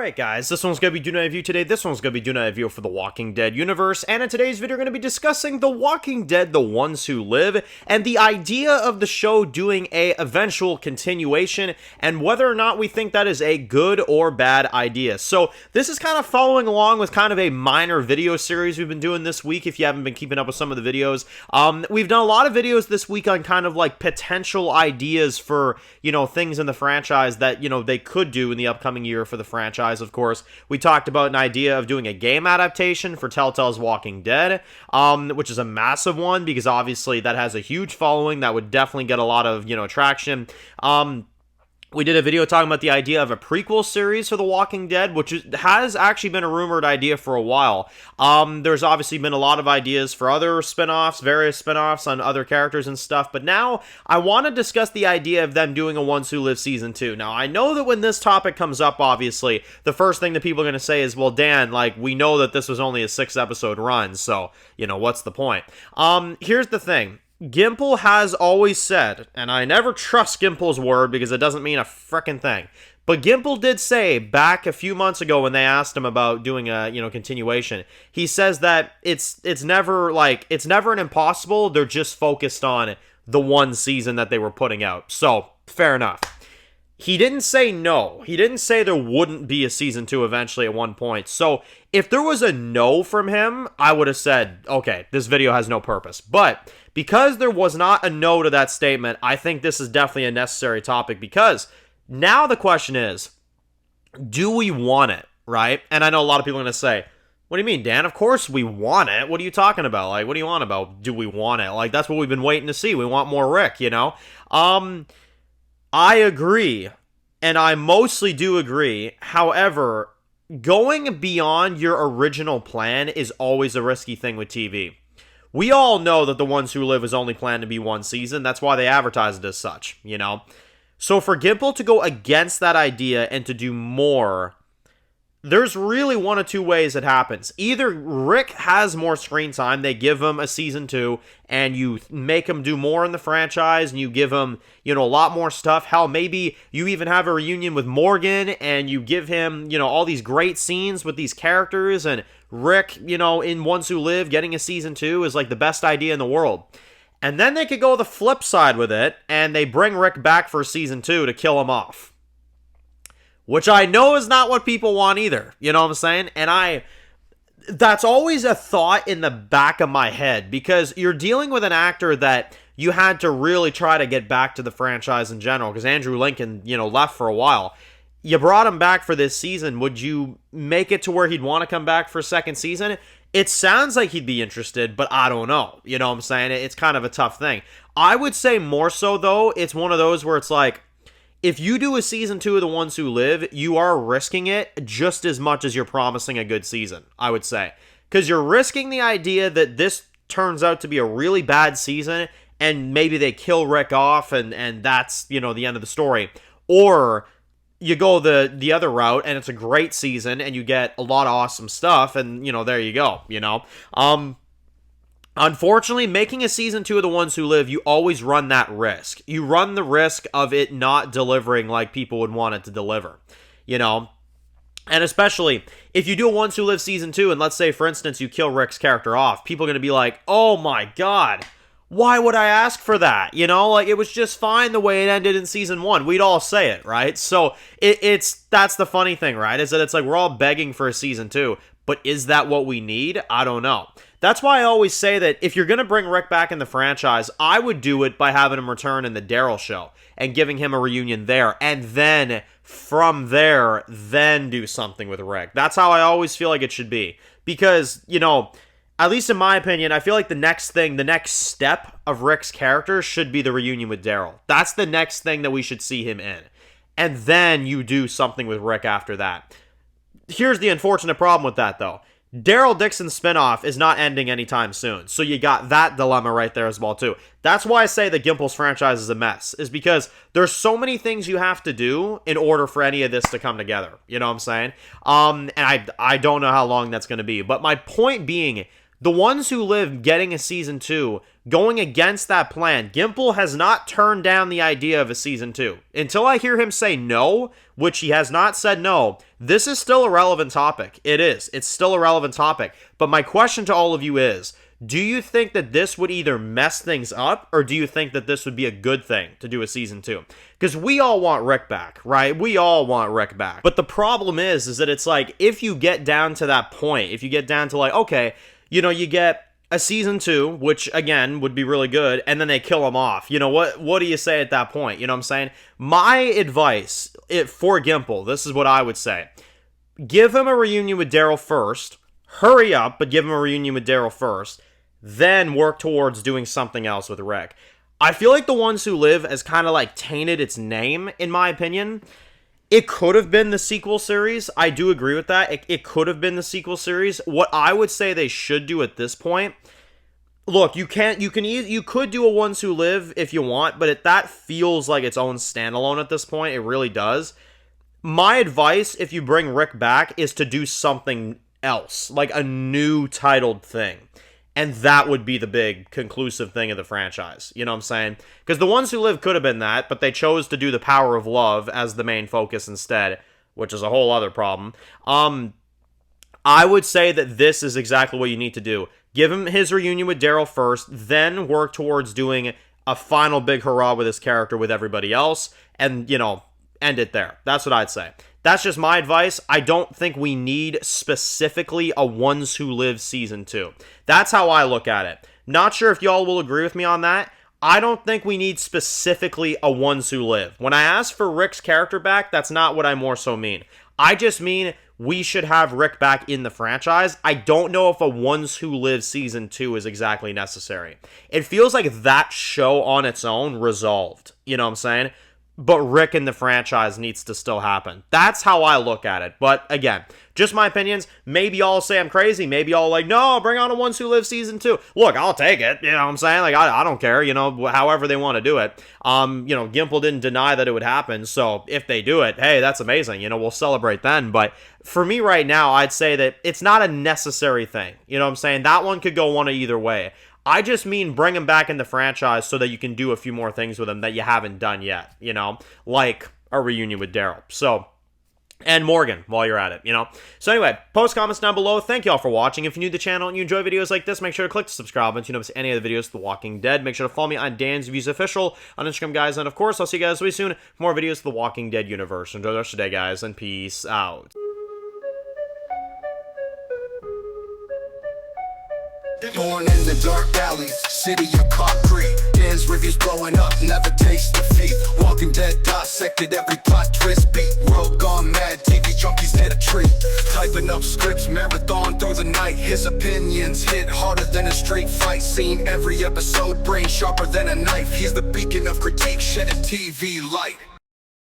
Alright guys, this one's going to be doing a review today. This one's going to be doing a review for the Walking Dead universe. And in today's video, we're going to be discussing The Walking Dead, The Ones Who Live, and the idea of the show doing a eventual continuation, and whether or not we think that is a good or bad idea. So this is kind of following along with kind of a minor video series we've been doing this week, if you haven't been keeping up with some of the videos. We've done a lot of videos this week on kind of like potential ideas for, things in the franchise that, they could do in the upcoming year for the franchise. Of course, we talked about an idea of doing a game adaptation for Telltale's Walking Dead, which is a massive one because obviously that has a huge following that would definitely get a lot of, traction. We did a video talking about the idea of a prequel series for The Walking Dead, which has actually been a rumored idea for a while. There's obviously been a lot of ideas for other spin-offs, various spin-offs on other characters and stuff, but now I want to discuss the idea of them doing a Ones Who Live Season 2. Now, I know that when this topic comes up, obviously, the first thing that people are going to say is, well, Dan, we know that this was only a 6-episode run, so, what's the point? Here's the thing. Gimple has always said, and I never trust Gimple's word because it doesn't mean a frickin' thing, but Gimple did say back a few months ago when they asked him about doing a, continuation, he says that it's never an impossible, they're just focused on the one season that they were putting out. So, fair enough. He didn't say no. He didn't say there wouldn't be a season 2 eventually at one point. So, if there was a no from him, I would have said, okay, this video has no purpose. But because there was not a no to that statement, I think this is definitely a necessary topic because now the question is, do we want it, right? And I know a lot of people are going to say, what do you mean, Dan? Of course we want it. What are you talking about? What do you want about? Do we want it? That's what we've been waiting to see. We want more Rick, I agree, and I mostly do agree. However, going beyond your original plan is always a risky thing with TV. We all know that The Ones Who Live is only planned to be one season. That's why they advertise it as such, So for Gimple to go against that idea and to do more, there's really one of two ways it happens. Either Rick has more screen time, they give him a season 2, and you make him do more in the franchise, and you give him, a lot more stuff. Hell, maybe you even have a reunion with Morgan, and you give him, all these great scenes with these characters, and Rick, in Ones Who Live, getting a season 2 is the best idea in the world. And then they could go the flip side with it, and they bring Rick back for season 2 to kill him off. Which I know is not what people want either. You know what I'm saying? And that's always a thought in the back of my head because you're dealing with an actor that you had to really try to get back to the franchise in general because Andrew Lincoln, left for a while. You brought him back for this season. Would you make it to where he'd want to come back for a second season? It sounds like he'd be interested, but I don't know. You know what I'm saying? It's kind of a tough thing. I would say more so, though, it's one of those where it's if you do a season 2 of The Ones Who Live, you are risking it just as much as you're promising a good season, I would say. Because you're risking the idea that this turns out to be a really bad season, and maybe they kill Rick off, and that's, the end of the story. Or you go the other route, and it's a great season, and you get a lot of awesome stuff, and, there you go, Unfortunately, making a season 2 of The Ones Who Live, you always run that risk. You run the risk of it not delivering like people would want it to deliver, And especially, if you do a Ones Who Live season 2, and let's say, for instance, you kill Rick's character off, people are going to be like, oh my god, why would I ask for that? It was just fine the way it ended in season 1. We'd all say it, right? So, that's the funny thing, right? Is that it's we're all begging for a season 2, but is that what we need? I don't know. That's why I always say that if you're going to bring Rick back in the franchise, I would do it by having him return in the Daryl show and giving him a reunion there. And then, from there, then do something with Rick. That's how I always feel like it should be. Because, at least in my opinion, I feel like the next step of Rick's character should be the reunion with Daryl. That's the next thing that we should see him in. And then you do something with Rick after that. Here's the unfortunate problem with that, though. Daryl Dixon's spinoff is not ending anytime soon, so you got that dilemma right there as well, too. That's why I say that Gimple's franchise is a mess, is because there's so many things you have to do in order for any of this to come together, you know what I'm saying? And I don't know how long that's going to be, but my point being, The Ones Who Live getting a season 2 going against that plan. Gimple has not turned down the idea of a season 2. Until I hear him say no, which he has not said no, this is still a relevant topic. It is. It's still a relevant topic. But my question to all of you is, do you think that this would either mess things up, or do you think that this would be a good thing to do a season 2? Because we all want Rick back, right? We all want Rick back. But the problem is that it's like, if you get down to that point, if you get down to like, okay, you know, you get a season 2, which again would be really good, and then they kill him off. You know, what do you say at that point? You know what I'm saying? My advice for Gimple, this is what I would say. Give him a reunion with Daryl first. Hurry up, but give him a reunion with Daryl first. Then work towards doing something else with Rick. I feel like The Ones Who Live has kind of like tainted its name, in my opinion. It could have been the sequel series. I do agree with that. It could have been the sequel series. What I would say they should do at this point, look, you could do a Ones Who Live if you want, but that feels like its own standalone at this point. It really does. My advice, if you bring Rick back, is to do something else, like a new titled thing. And that would be the big conclusive thing of the franchise. You know what I'm saying? Because The Ones Who Live could have been that, but they chose to do The Power of Love as the main focus instead, which is a whole other problem. I would say that this is exactly what you need to do. Give him his reunion with Daryl first, then work towards doing a final big hurrah with his character with everybody else, and, you know, end it there. That's what I'd say. That's just my advice. I don't think we need specifically a Ones Who Live season 2. That's how I look at it. Not sure if y'all will agree with me on that. I don't think we need specifically a Ones Who Live. When I ask for Rick's character back, that's not what I more so mean. I just mean we should have Rick back in the franchise. I don't know if a Ones Who Live season 2 is exactly necessary. It feels like that show on its own resolved. You know what I'm saying? But Rick in the franchise needs to still happen. That's how I look at it. But again, just my opinions. Maybe y'all say I'm crazy. Maybe y'all like, no, bring on a Ones Who Live season 2. Look, I'll take it. You know what I'm saying? Like, I don't care, you know, however they want to do it. You know, Gimple didn't deny that it would happen. So if they do it, hey, that's amazing. You know, we'll celebrate then. But for me right now, I'd say that it's not a necessary thing. You know what I'm saying? That one could go one of either way. I just mean bring him back in the franchise so that you can do a few more things with him that you haven't done yet, you know, like a reunion with Daryl. So, and Morgan while you're at it, you know. So anyway, post comments down below. Thank you all for watching. If you're new to the channel and you enjoy videos like this, make sure to click the subscribe button so you don't miss any of the videos of The Walking Dead. Make sure to follow me on Dan's Views Official on Instagram, guys. And of course, I'll see you guys really soon for more videos of The Walking Dead universe. Enjoy the rest of the day, guys, and peace out. Born in the dark alleys, city of concrete. Dan's reviews blowing up, never taste defeat. Walking Dead dissected every plot twist beat. World gone mad, TV junkies hit a treat. Typing up scripts, marathon through the night. His opinions hit harder than a street fight scene. Every episode, brain sharper than a knife. He's the beacon of critique, shedding TV light.